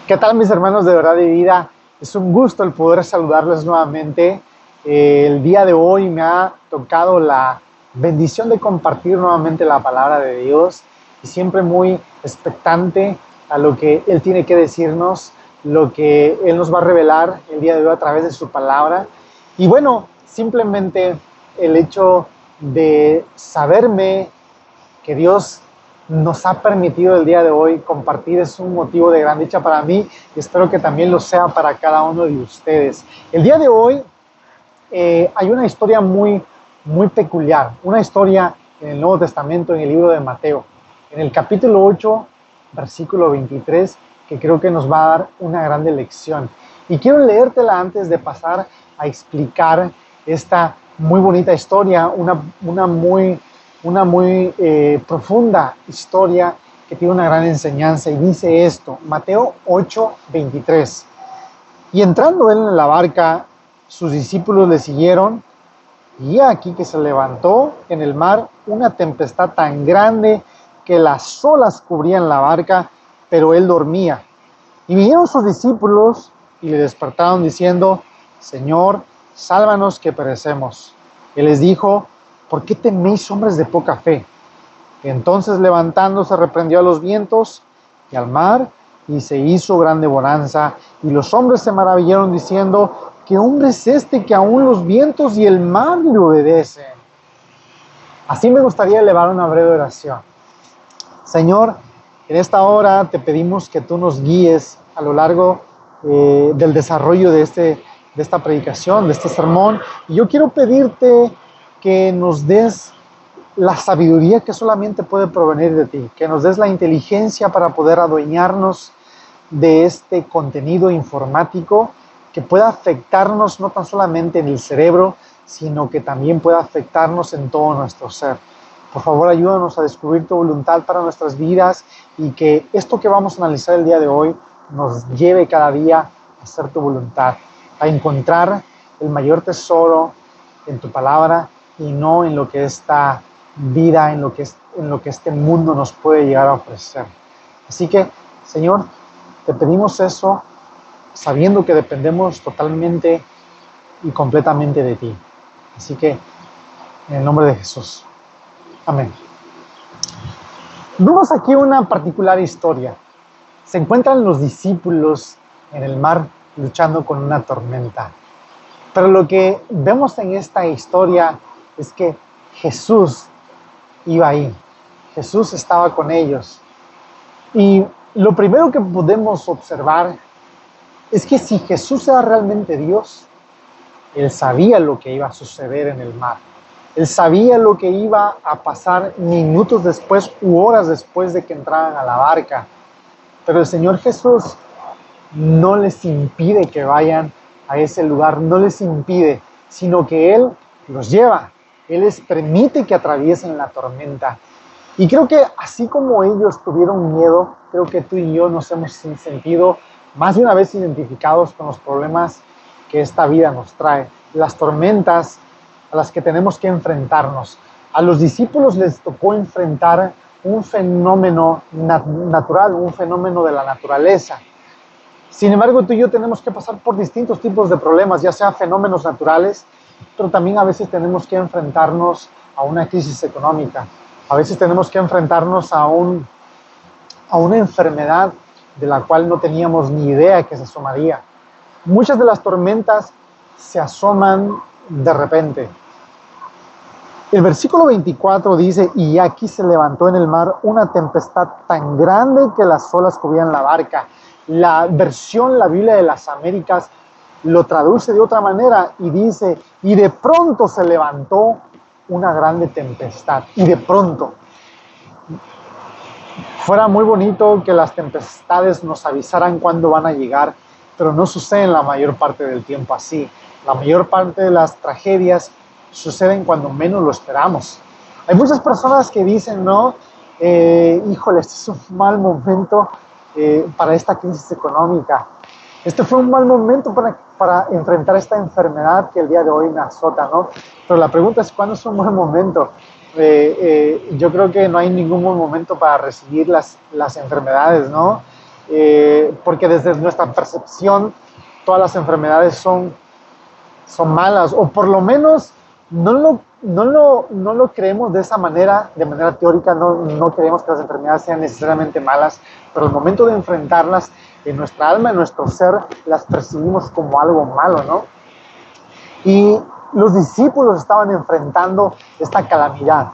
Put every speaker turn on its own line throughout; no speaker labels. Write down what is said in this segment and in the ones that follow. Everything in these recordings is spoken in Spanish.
¿Qué tal, mis hermanos de verdad y vida? Es un gusto el poder saludarles nuevamente. El día de hoy me ha tocado la bendición de compartir nuevamente la palabra de Dios y siempre muy expectante a lo que Él tiene que decirnos, lo que Él nos va a revelar el día de hoy a través de su palabra. Y bueno, simplemente el hecho de saberme que Dios nos ha permitido el día de hoy compartir es un motivo de gran dicha para mí y espero que también lo sea para cada uno de ustedes. El día de hoy hay una historia muy peculiar, una historia en el Nuevo Testamento, en el libro de Mateo, en el capítulo 8, versículo 23, que creo que nos va a dar una gran lección. Y quiero leértela antes de pasar a explicar esta muy bonita historia, una muy profunda historia que tiene una gran enseñanza, y dice esto, Mateo 8:23. Y entrando él en la barca, sus discípulos le siguieron, y aquí que se levantó en el mar una tempestad tan grande que las olas cubrían la barca, pero él dormía. Y vinieron sus discípulos y le despertaron diciendo, Señor, sálvanos que perecemos. Él les dijo, ¿por qué teméis, hombres de poca fe? Entonces levantándose reprendió a los vientos y al mar, y se hizo grande bonanza, y los hombres se maravillaron diciendo, ¿qué hombre es este que aún los vientos y el mar le obedecen? Así me gustaría elevar una breve oración. Señor, en esta hora te pedimos que tú nos guíes a lo largo del desarrollo de esta predicación, de este sermón, y yo quiero pedirte que nos des la sabiduría que solamente puede provenir de ti, que nos des la inteligencia para poder adueñarnos de este contenido informático que pueda afectarnos no tan solamente en el cerebro, sino que también pueda afectarnos en todo nuestro ser. Por favor, ayúdanos a descubrir tu voluntad para nuestras vidas y que esto que vamos a analizar el día de hoy nos lleve cada día a hacer tu voluntad, a encontrar el mayor tesoro en tu palabra y no en lo que esta vida, en lo que este mundo nos puede llegar a ofrecer. Así que, Señor, te pedimos eso sabiendo que dependemos totalmente y completamente de ti. Así que, en el nombre de Jesús. Amén. Vemos aquí una particular historia. Se encuentran los discípulos en el mar luchando con una tormenta. Pero lo que vemos en esta historia es que Jesús iba ahí. Jesús estaba con ellos. Y lo primero que podemos observar es que si Jesús era realmente Dios, Él sabía lo que iba a suceder en el mar. Él sabía lo que iba a pasar minutos después u horas después de que entraran a la barca. Pero el Señor Jesús no les impide que vayan a ese lugar, no les impide, sino que Él los lleva. Él les permite que atraviesen la tormenta. Y creo que así como ellos tuvieron miedo, creo que tú y yo nos hemos sentido más de una vez identificados con los problemas que esta vida nos trae, las tormentas a las que tenemos que enfrentarnos. A los discípulos les tocó enfrentar un fenómeno natural, un fenómeno de la naturaleza. Sin embargo, tú y yo tenemos que pasar por distintos tipos de problemas, ya sea fenómenos naturales, pero también a veces tenemos que enfrentarnos a una crisis económica. A veces tenemos que enfrentarnos a una enfermedad de la cual no teníamos ni idea que se asomaría. Muchas de las tormentas se asoman de repente. El versículo 24 dice, y aquí se levantó en el mar una tempestad tan grande que las olas cubrían la barca. La Biblia de las Américas, lo traduce de otra manera y dice, y de pronto se levantó una grande tempestad. Y de pronto. Fuera muy bonito que las tempestades nos avisaran cuándo van a llegar, pero no sucede en la mayor parte del tiempo así. La mayor parte de las tragedias suceden cuando menos lo esperamos. Hay muchas personas que dicen, no, híjole, este es un mal momento para esta crisis económica. Este fue un mal momento para enfrentar esta enfermedad que el día de hoy me azota, ¿no? Pero la pregunta es, ¿cuándo es un buen momento? Yo creo que no hay ningún buen momento para recibir las enfermedades, ¿no? porque desde nuestra percepción todas las enfermedades son malas, o por lo menos no lo creemos de esa manera, de manera teórica, no creemos que las enfermedades sean necesariamente malas, pero al momento de enfrentarlas en nuestra alma, en nuestro ser, las percibimos como algo malo, ¿no? Y los discípulos estaban enfrentando esta calamidad.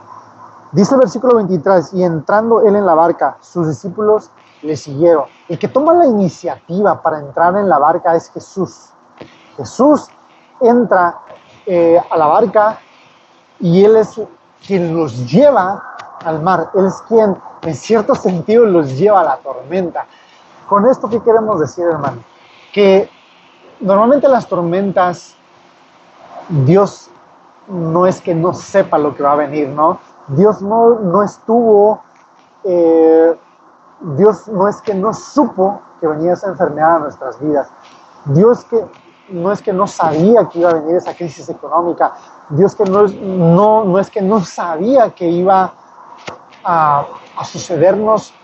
Dice el versículo 23, y entrando él en la barca, sus discípulos le siguieron. El que toma la iniciativa para entrar en la barca es Jesús. Jesús entra a la barca y Él es quien los lleva al mar. Él es quien, en cierto sentido, los lleva a la tormenta. Con esto, ¿qué queremos decir, hermano? Que normalmente las tormentas, Dios no es que no sepa lo que va a venir, ¿no? Dios no estuvo, Dios no es que no supo que venía esa enfermedad a nuestras vidas. Dios no es que no sabía que iba a venir esa crisis económica. Dios que no es que no sabía que iba a sucedernos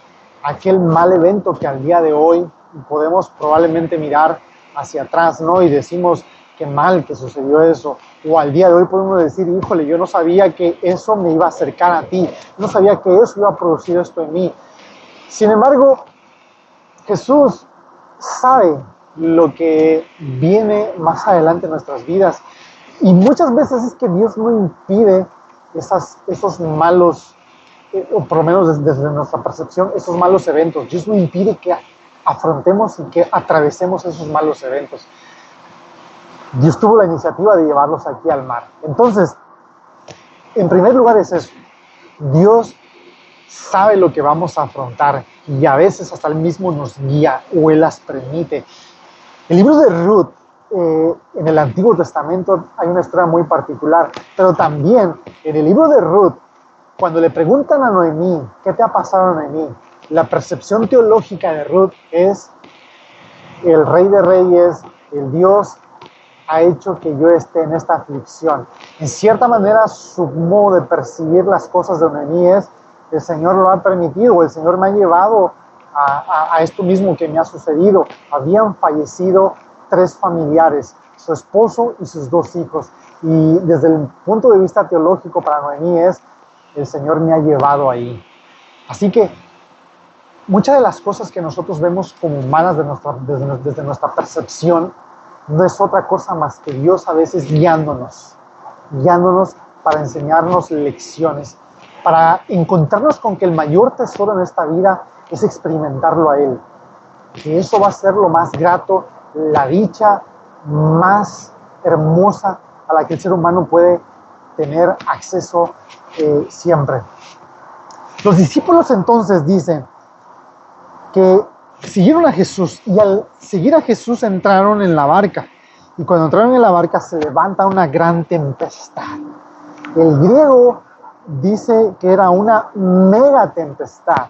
aquel mal evento que al día de hoy podemos probablemente mirar hacia atrás, ¿no? Y decimos, qué mal que sucedió eso. O al día de hoy podemos decir, híjole, yo no sabía que eso me iba a acercar a ti. No sabía que eso iba a producir esto en mí. Sin embargo, Jesús sabe lo que viene más adelante en nuestras vidas. Y muchas veces es que Dios no impide esos malos, o por lo menos desde nuestra percepción, esos malos eventos. Dios no impide que afrontemos y que atravesemos esos malos eventos. Dios tuvo la iniciativa de llevarlos aquí al mar. Entonces, en primer lugar es eso. Dios sabe lo que vamos a afrontar y a veces hasta Él mismo nos guía o Él las permite. El libro de Ruth, en el Antiguo Testamento hay una historia muy particular, pero también en el libro de Ruth, cuando le preguntan a Noemí, ¿qué te ha pasado, Noemí? La percepción teológica de Ruth es el Rey de Reyes, el Dios ha hecho que yo esté en esta aflicción. En cierta manera, su modo de percibir las cosas de Noemí es, el Señor lo ha permitido, o el Señor me ha llevado a esto mismo que me ha sucedido. Habían fallecido 3 familiares, su esposo y sus 2 hijos. Y desde el punto de vista teológico para Noemí es, el Señor me ha llevado ahí. Así que muchas de las cosas que nosotros vemos como malas desde nuestra percepción, no es otra cosa más que Dios a veces guiándonos para enseñarnos lecciones, para encontrarnos con que el mayor tesoro en esta vida es experimentarlo a Él. Que eso va a ser lo más grato, la dicha más hermosa a la que el ser humano puede tener acceso siempre. Los discípulos entonces dicen que siguieron a Jesús y al seguir a Jesús entraron en la barca. Y cuando entraron en la barca se levanta una gran tempestad. El griego dice que era una mega tempestad.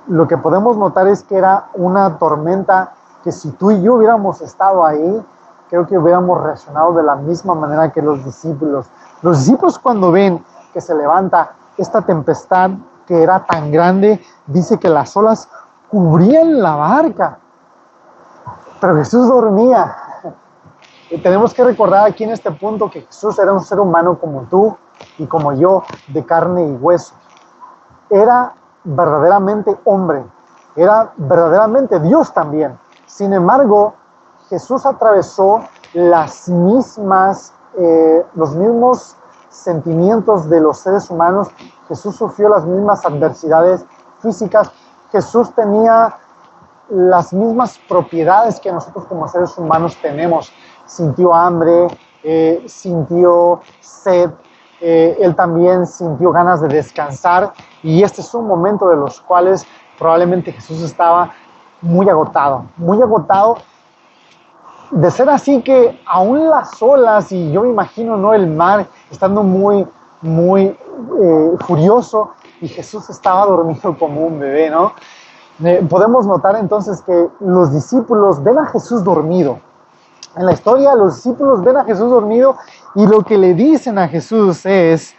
Lo que podemos notar es que era una tormenta que si tú y yo hubiéramos estado ahí, creo que hubiéramos reaccionado de la misma manera que los discípulos. Los discípulos cuando ven que se levanta esta tempestad que era tan grande, dice que las olas cubrían la barca. Pero Jesús dormía. Y tenemos que recordar aquí en este punto que Jesús era un ser humano como tú y como yo, de carne y hueso. Era verdaderamente hombre, era verdaderamente Dios también. Sin embargo, Jesús atravesó los mismos sentimientos de los seres humanos. Jesús sufrió las mismas adversidades físicas. Jesús tenía las mismas propiedades que nosotros como seres humanos tenemos. Sintió hambre, sintió sed, Él también sintió ganas de descansar, y este es un momento de los cuales probablemente Jesús estaba muy agotado, de ser así que aún las olas, y yo me imagino, ¿no?, el mar estando muy furioso, y Jesús estaba dormido como un bebé, ¿no? Podemos notar entonces que los discípulos ven a Jesús dormido. En la historia, los discípulos ven a Jesús dormido y lo que le dicen a Jesús es: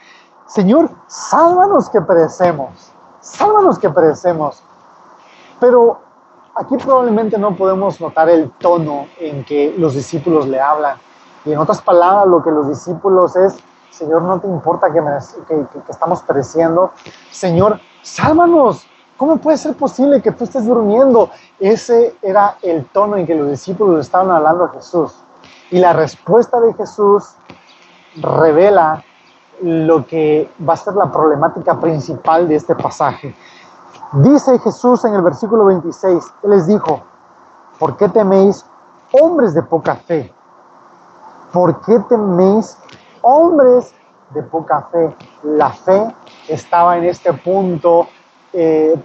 Señor, sálvanos que perecemos. Pero aquí probablemente no podemos notar el tono en que los discípulos le hablan. Y en otras palabras, lo que los discípulos es: Señor, no te importa que estamos pereciendo. Señor, sálvanos. ¿Cómo puede ser posible que tú estés durmiendo? Ese era el tono en que los discípulos estaban hablando a Jesús. Y la respuesta de Jesús revela lo que va a ser la problemática principal de este pasaje. Dice Jesús en el versículo 26, Él les dijo: ¿por qué teméis, hombres de poca fe? ¿Por qué teméis, hombres de poca fe? La fe estaba en este punto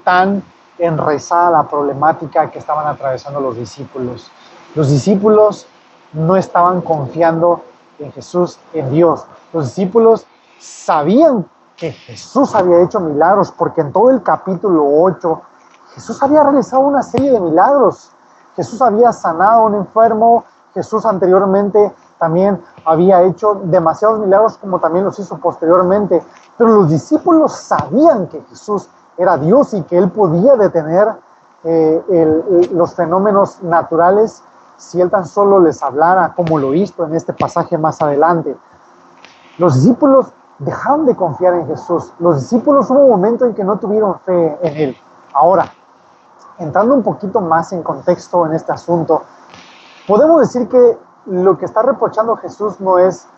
tan enraizada la problemática que estaban atravesando los discípulos. Los discípulos no estaban confiando en Jesús, en Dios. Los discípulos sabían que Jesús había hecho milagros, porque en todo el capítulo 8 Jesús había realizado una serie de milagros. Jesús había sanado a un enfermo. Jesús anteriormente también había hecho demasiados milagros, como también los hizo posteriormente. Pero los discípulos sabían que Jesús era Dios y que Él podía detener los fenómenos naturales si Él tan solo les hablara, como lo hizo en este pasaje más adelante. Los discípulos dejaron de confiar en Jesús. Los discípulos hubo un momento en que no tuvieron fe en Él. Ahora, entrando un poquito más en contexto en este asunto, podemos decir que lo que está reprochando Jesús no es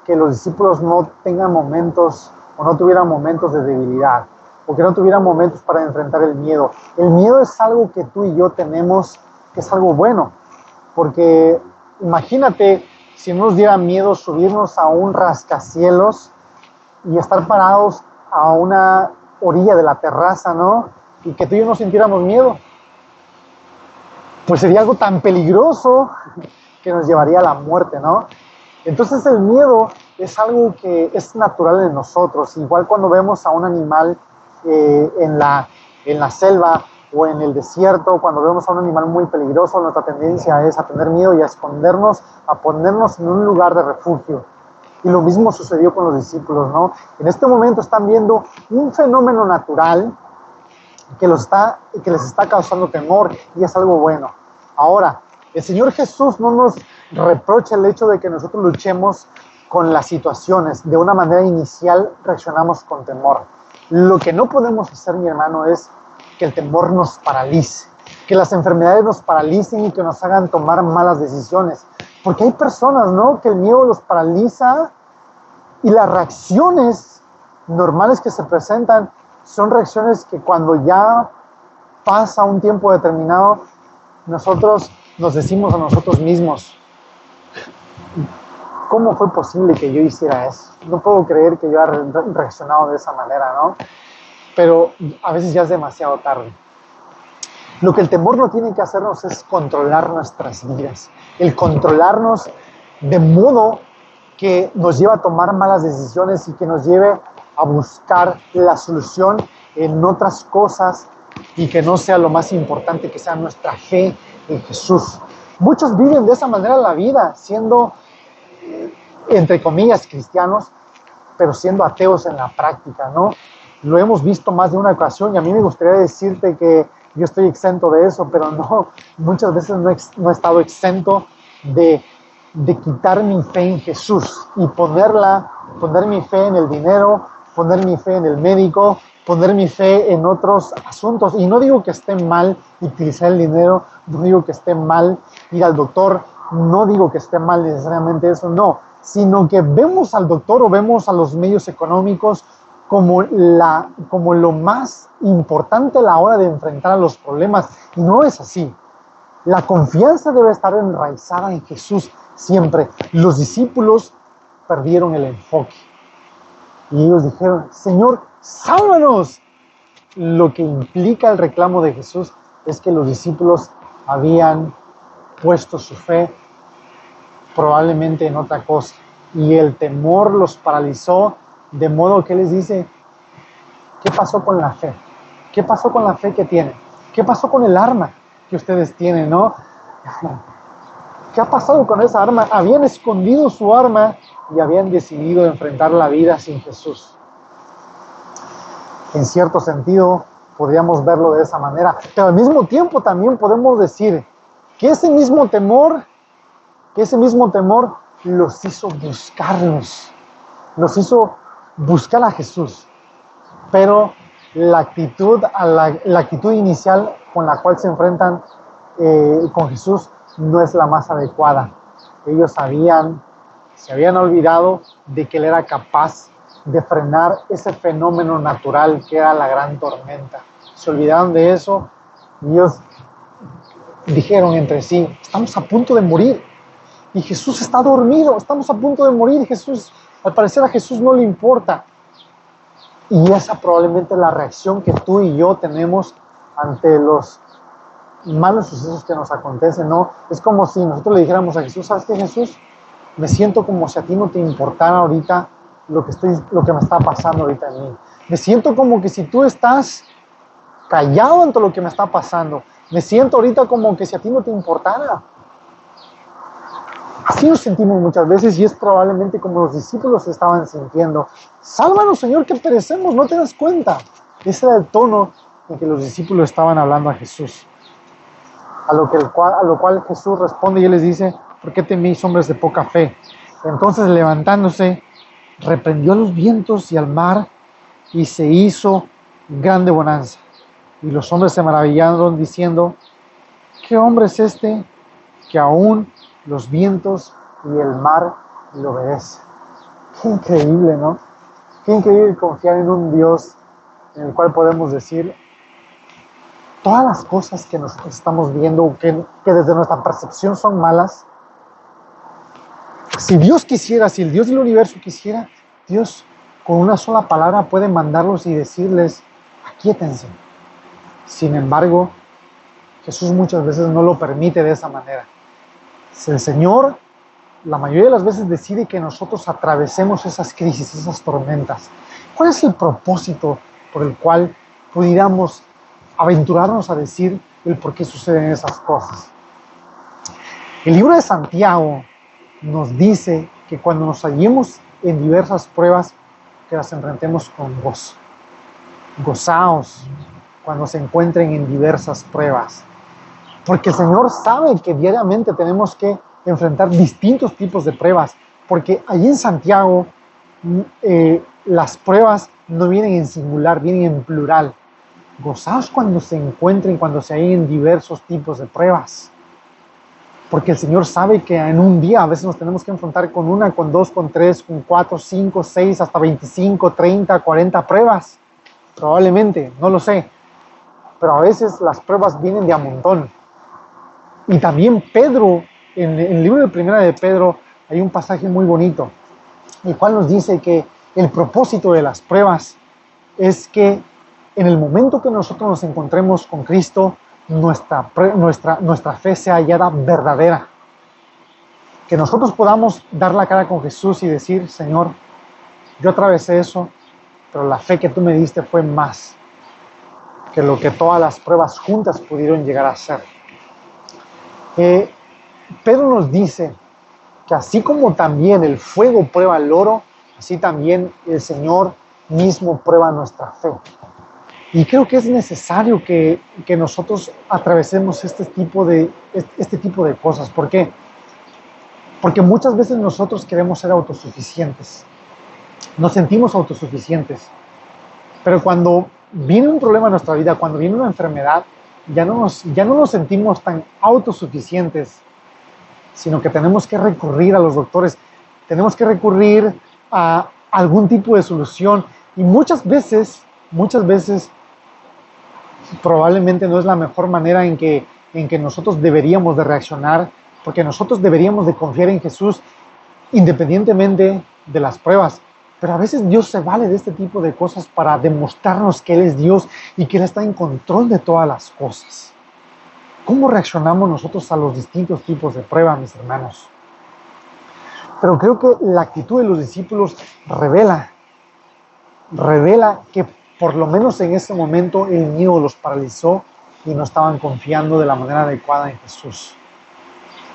que los discípulos no tengan momentos o no tuvieran momentos de debilidad, o que no tuvieran momentos para enfrentar el miedo. El miedo es algo que tú y yo tenemos, que es algo bueno, porque imagínate si nos diera miedo subirnos a un rascacielos y estar parados a una orilla de la terraza, ¿no? Y que tú y yo no sintiéramos miedo. Pues sería algo tan peligroso que nos llevaría a la muerte, ¿no? Entonces el miedo es algo que es natural en nosotros. Igual cuando vemos a un animal en la selva o en el desierto, cuando vemos a un animal muy peligroso, nuestra tendencia es a tener miedo y a escondernos, a ponernos en un lugar de refugio. Y lo mismo sucedió con los discípulos, ¿no? En este momento están viendo un fenómeno natural que les está causando temor, y es algo bueno. Ahora, el Señor Jesús no nos reprocha el hecho de que nosotros luchemos con las situaciones. De una manera inicial reaccionamos con temor. Lo que no podemos hacer, mi hermano, es que el temor nos paralice, que las enfermedades nos paralicen y que nos hagan tomar malas decisiones. Porque hay personas, ¿no?, que el miedo los paraliza, y las reacciones normales que se presentan son reacciones que cuando ya pasa un tiempo determinado, nosotros nos decimos a nosotros mismos: ¿cómo fue posible que yo hiciera eso? No puedo creer que yo haya reaccionado de esa manera, ¿no? Pero a veces ya es demasiado tarde. Lo que el temor no tiene que hacernos es controlar nuestras vidas. El controlarnos de modo que nos lleva a tomar malas decisiones y que nos lleve a buscar la solución en otras cosas, y que no sea lo más importante, que sea nuestra fe en Jesús. Muchos viven de esa manera la vida, siendo, entre comillas, cristianos, pero siendo ateos en la práctica, ¿no? Lo hemos visto más de una ocasión, y a mí me gustaría decirte que yo estoy exento de eso, pero no, muchas veces no he estado exento de quitar mi fe en Jesús y poner mi fe en el dinero, poner mi fe en el médico, poner mi fe en otros asuntos. Y no digo que esté mal utilizar el dinero, no digo que esté mal ir al doctor, no digo que esté mal necesariamente eso, no, sino que vemos al doctor o vemos a los medios económicos como lo más importante a la hora de enfrentar a los problemas, y no es así. La confianza debe estar enraizada en Jesús siempre. Los discípulos perdieron el enfoque y ellos dijeron: Señor, sálvanos. Lo que implica el reclamo de Jesús es que los discípulos habían puesto su fe probablemente en otra cosa, y el temor los paralizó, de modo que les dice: ¿qué pasó con la fe? ¿Qué pasó con la fe que tienen? ¿Qué pasó con el arma que ustedes tienen, no? ¿Qué ha pasado con esa arma? Habían escondido su arma y habían decidido enfrentar la vida sin Jesús. En cierto sentido, podríamos verlo de esa manera. Pero al mismo tiempo también podemos decir que ese mismo temor los hizo buscarlos, los hizo buscar a Jesús. Pero la actitud inicial con la cual se enfrentan con Jesús no es la más adecuada. Ellos se habían olvidado de que Él era capaz de frenar ese fenómeno natural que era la gran tormenta. Se olvidaron de eso y ellos dijeron entre sí: estamos a punto de morir y Jesús está dormido, estamos a punto de morir. Jesús, al parecer a Jesús no le importa. Y esa probablemente es la reacción que tú y yo tenemos ante los malos sucesos que nos acontecen, ¿no? Es como si nosotros le dijéramos a Jesús: ¿sabes qué, Jesús? Me siento como si a ti no te importara ahorita lo que me está pasando ahorita en mí. Me siento como que si tú estás callado ante lo que me está pasando. Me siento ahorita como que si a ti no te importara. Así nos sentimos muchas veces y es probablemente como los discípulos se estaban sintiendo. Sálvanos, Señor, que perecemos, ¿no te das cuenta? Ese era el tono en que los discípulos estaban hablando a Jesús. A lo cual Jesús responde y Él les dice: ¿por qué teméis, hombres de poca fe? Entonces, levantándose, reprendió a los vientos y al mar, y se hizo grande bonanza. Y los hombres se maravillaron diciendo: ¿qué hombre es este que aún los vientos y el mar le obedecen? Qué increíble, ¿no? Qué increíble confiar en un Dios en el cual podemos decir: todas las cosas que nosotros estamos viendo, que desde nuestra percepción son malas, si Dios quisiera, si el Dios del universo quisiera, Dios con una sola palabra puede mandarlos y decirles: aquíétense. Sin embargo, Jesús muchas veces no lo permite de esa manera. El Señor, la mayoría de las veces, decide que nosotros atravesemos esas crisis, esas tormentas. ¿Cuál es el propósito por el cual pudiéramos aventurarnos a decir el por qué suceden esas cosas? El libro de Santiago nos dice que cuando nos hallemos en diversas pruebas, que las enfrentemos con gozo. Gozaos cuando se encuentren en diversas pruebas, porque el Señor sabe que diariamente tenemos que enfrentar distintos tipos de pruebas, porque allí en Santiago las pruebas no vienen en singular, vienen en plural. Gozaos cuando se encuentren, cuando se hallen diversos tipos de pruebas, porque el Señor sabe que en un día a veces nos tenemos que enfrentar con una, con dos, con tres, con cuatro, cinco, seis, hasta 25, 30, 40 pruebas. Probablemente, no lo sé. Pero a veces las pruebas vienen de a montón. Y también Pedro, en el libro de Primera de Pedro, hay un pasaje muy bonito, el cual nos dice que el propósito de las pruebas es que en el momento que nosotros nos encontremos con Cristo, nuestra fe sea hallada verdadera. Que nosotros podamos dar la cara con Jesús y decir: Señor, yo atravesé eso, pero la fe que tú me diste fue más que lo que todas las pruebas juntas pudieron llegar a ser. Pedro nos dice que así como también el fuego prueba el oro, así también el Señor mismo prueba nuestra fe. Y creo que es necesario que nosotros atravesemos este tipo de cosas. ¿Por qué? Porque muchas veces nosotros queremos ser autosuficientes. Nos sentimos autosuficientes. Pero cuando viene un problema en nuestra vida, cuando viene una enfermedad, ya no nos sentimos tan autosuficientes, sino que tenemos que recurrir a los doctores, tenemos que recurrir a algún tipo de solución. Y muchas veces, probablemente no es la mejor manera en que nosotros deberíamos de reaccionar, porque nosotros deberíamos de confiar en Jesús independientemente de las pruebas. Pero a veces Dios se vale de este tipo de cosas para demostrarnos que Él es Dios y que Él está en control de todas las cosas. ¿Cómo reaccionamos nosotros a los distintos tipos de pruebas, mis hermanos? Pero creo que la actitud de los discípulos revela que por lo menos en ese momento el miedo los paralizó y no estaban confiando de la manera adecuada en Jesús.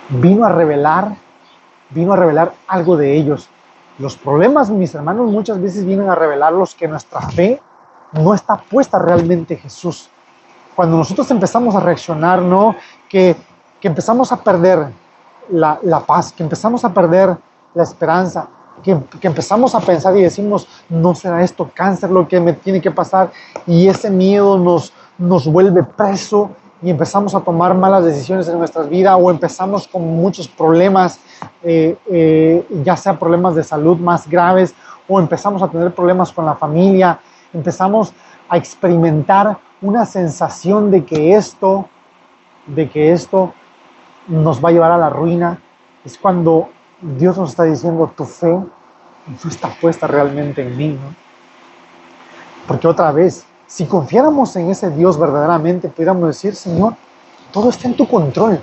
Vino a revelar algo de ellos. Los problemas, mis hermanos, muchas veces vienen a revelarlos que nuestra fe no está puesta realmente en Jesús. Cuando nosotros empezamos a reaccionar, ¿no? Que empezamos a perder la paz, que empezamos a perder la esperanza, que empezamos a pensar y decimos, no será esto cáncer lo que me tiene que pasar, y ese miedo nos vuelve preso y empezamos a tomar malas decisiones en nuestras vidas, o empezamos con muchos problemas, ya sea problemas de salud más graves, o empezamos a tener problemas con la familia, empezamos a experimentar una sensación de que esto nos va a llevar a la ruina. Es cuando Dios nos está diciendo, tu fe no está puesta realmente en mí, ¿no? Porque otra vez, si confiáramos en ese Dios verdaderamente, pudiéramos decir, Señor, todo está en tu control.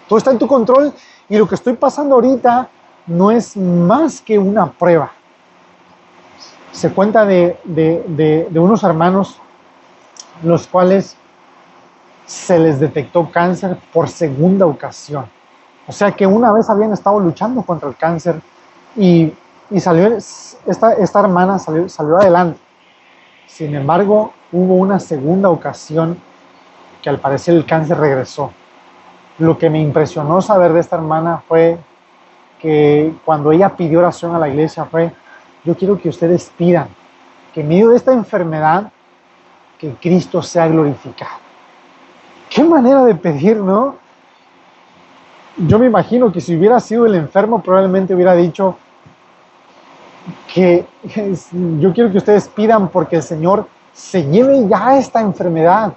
Todo está en tu control, y lo que estoy pasando ahorita no es más que una prueba. Se cuenta de unos hermanos los cuales se les detectó cáncer por segunda ocasión. O sea que una vez habían estado luchando contra el cáncer y salió, esta hermana salió adelante. Sin embargo, hubo una segunda ocasión que al parecer el cáncer regresó. Lo que me impresionó saber de esta hermana fue que cuando ella pidió oración a la iglesia fue, yo quiero que ustedes pidan que en medio de esta enfermedad, que Cristo sea glorificado. Qué manera de pedir, ¿no? Yo me imagino que si hubiera sido el enfermo, probablemente hubiera dicho que yo quiero que ustedes pidan porque el Señor se lleve ya esta enfermedad.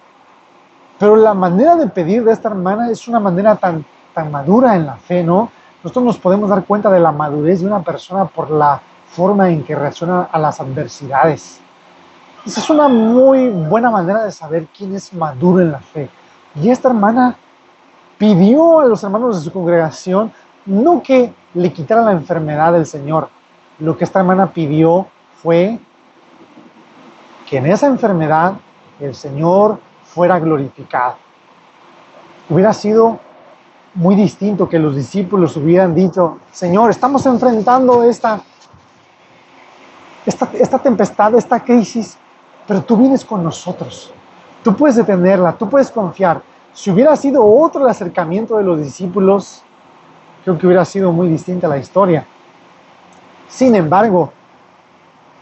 Pero la manera de pedir de esta hermana es una manera tan madura en la fe, ¿no? Nosotros nos podemos dar cuenta de la madurez de una persona por la forma en que reacciona a las adversidades. Esa es una muy buena manera de saber quién es maduro en la fe. Y esta hermana pidió a los hermanos de su congregación no que le quitaran la enfermedad del Señor. Lo que esta hermana pidió fue que en esa enfermedad el Señor fuera glorificado. Hubiera sido muy distinto que los discípulos hubieran dicho, Señor, estamos enfrentando esta tempestad, esta crisis, pero tú vienes con nosotros. Tú puedes detenerla, tú puedes confiar. Si hubiera sido otro el acercamiento de los discípulos, creo que hubiera sido muy distinta la historia. Sin embargo,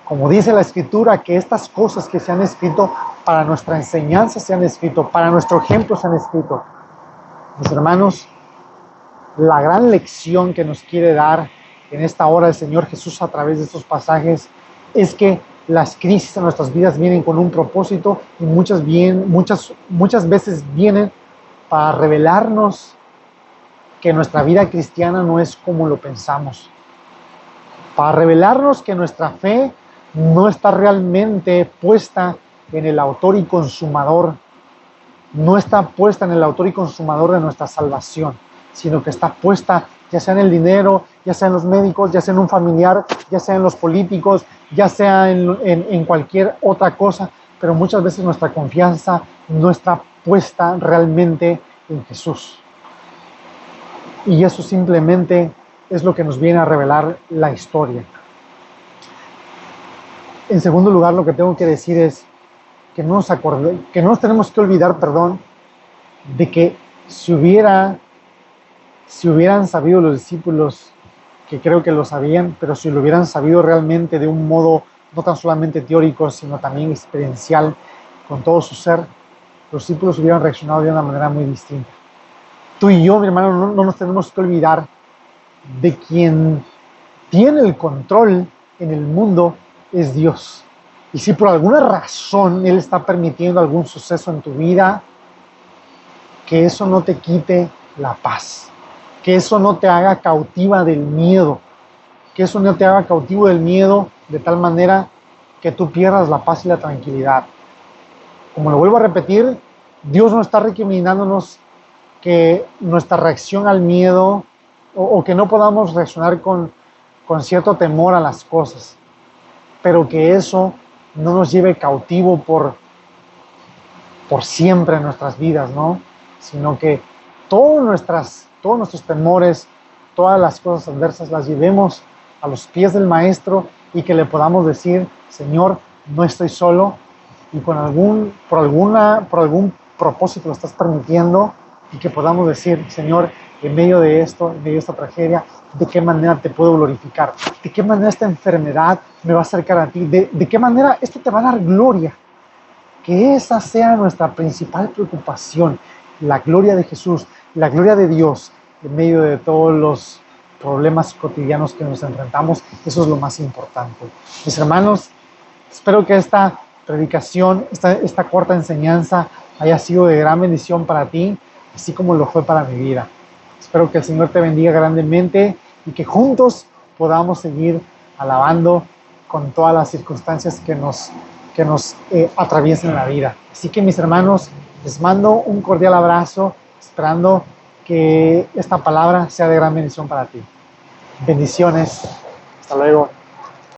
como dice la Escritura, que estas cosas que se han escrito para nuestra enseñanza se han escrito, para nuestro ejemplo se han escrito. Mis hermanos, la gran lección que nos quiere dar en esta hora el Señor Jesús a través de estos pasajes es que las crisis en nuestras vidas vienen con un propósito y muchas veces vienen para revelarnos que nuestra vida cristiana no es como lo pensamos, para revelarnos que nuestra fe no está realmente puesta en el autor y consumador, no está puesta en el autor y consumador de nuestra salvación, sino que está puesta ya sea en el dinero, ya sea en los médicos, ya sea en un familiar, ya sea en los políticos, ya sea en cualquier otra cosa, pero muchas veces nuestra confianza no está puesta realmente en Jesús. Y eso simplemente es lo que nos viene a revelar la historia. En segundo lugar, lo que tengo que decir es que no nos tenemos que olvidar, de que si hubieran sabido los discípulos, que creo que lo sabían, pero si lo hubieran sabido realmente de un modo no tan solamente teórico, sino también experiencial, con todo su ser, los discípulos hubieran reaccionado de una manera muy distinta. Tú y yo, mi hermano, no nos tenemos que olvidar de quien tiene el control en el mundo es Dios. Y si por alguna razón Él está permitiendo algún suceso en tu vida, que eso no te quite la paz, que eso no te haga cautiva del miedo, que eso no te haga cautivo del miedo de tal manera que tú pierdas la paz y la tranquilidad. Como lo vuelvo a repetir, Dios no está recriminándonos que nuestra reacción al miedo o que no podamos reaccionar con cierto temor a las cosas, pero que eso no nos lleve cautivo por siempre en nuestras vidas, ¿no? Sino que todos nuestros temores, todas las cosas adversas las llevemos a los pies del Maestro y que le podamos decir, Señor, no estoy solo, y por algún propósito lo estás permitiendo, y que podamos decir, Señor, en medio de esto, en medio de esta tragedia, ¿de qué manera te puedo glorificar? ¿De qué manera esta enfermedad me va a acercar a ti? ¿De qué manera esto te va a dar gloria? Que esa sea nuestra principal preocupación, la gloria de Jesús, la gloria de Dios en medio de todos los problemas cotidianos que nos enfrentamos. Eso es lo más importante. Mis hermanos, espero que esta predicación, esta corta enseñanza haya sido de gran bendición para ti, así como lo fue para mi vida. Espero que el Señor te bendiga grandemente y que juntos podamos seguir alabando con todas las circunstancias que nos atraviesen la vida. Así que, mis hermanos, les mando un cordial abrazo, esperando que esta palabra sea de gran bendición para ti. Bendiciones. Hasta luego.